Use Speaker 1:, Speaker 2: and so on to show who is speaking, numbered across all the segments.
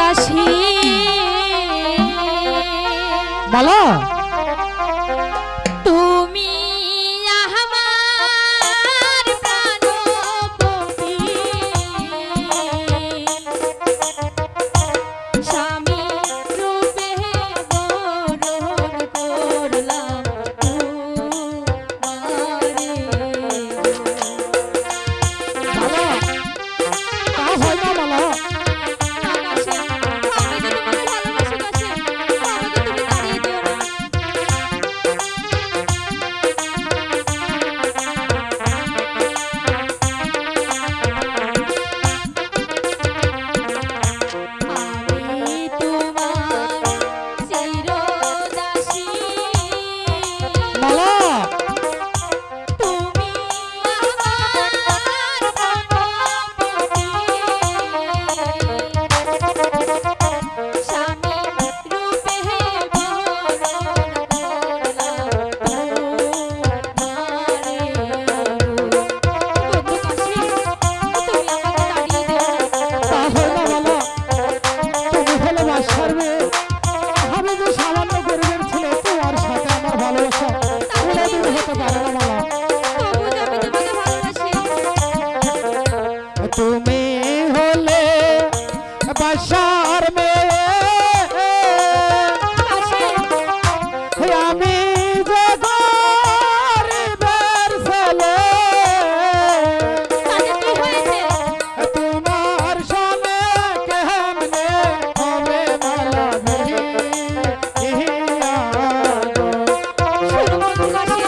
Speaker 1: কাশি
Speaker 2: বলো
Speaker 1: তুমি আমার প্রাণপতি স্বামী রূপে বরণ করলাম তোমারে।
Speaker 2: বলো তা হয় না বলো
Speaker 1: কাছে আমি যে তোমাকে ভালোবাসি কাছে আমাকে তুমি তাড়িয়ে দিও না। আমি তোমার চিরদাসী
Speaker 2: বলো
Speaker 1: তুমি আমার প্রাণপতি স্বামী রূপে বরণ করলাম তোমারে। বন্ধু কাশি তুমি আমাকে তাড়িয়ে দিও না।
Speaker 2: তা হয় না বলো তুমি হলে বাসার মেয়ে আমি যে সামান্য গরিবের ছেলে তোমার সাথে আমার ভালোবাসা কোনোদিন হতে পারে না বলো
Speaker 1: তবু যে আমি তোমাকে ভালোবাসি।
Speaker 2: তুমি হলে বাসার মেয়ে
Speaker 1: কাশি
Speaker 2: আমি যে গরিবের ছেলে
Speaker 1: তাতে কি হয়েছে?
Speaker 2: তোমার সামনে কেমনে হবে বলো
Speaker 1: শোনো বন্ধু কাশি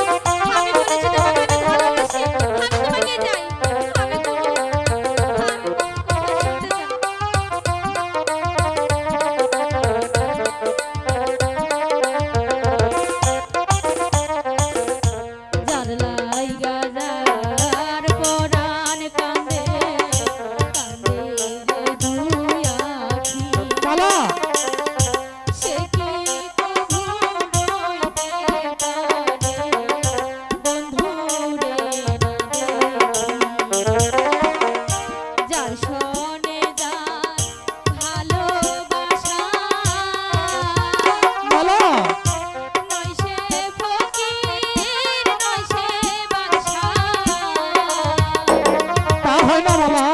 Speaker 1: আমি বলেছি তোমাকে আমি ভালোবাসি আমি তোমাকে চাই আমি কোনো কথা শুনতে চাই যার লাইগা যার পরাণ কান্দে কান্দে যে দুই আখি
Speaker 2: বলো
Speaker 1: সে কি কভু রইতে পারে বন্ধুরে না দেখি যার শোনে যার ভালোবাসা
Speaker 2: বলো
Speaker 1: নয় সে ফকির নয় সে বাদশা
Speaker 2: তা হয় না বলো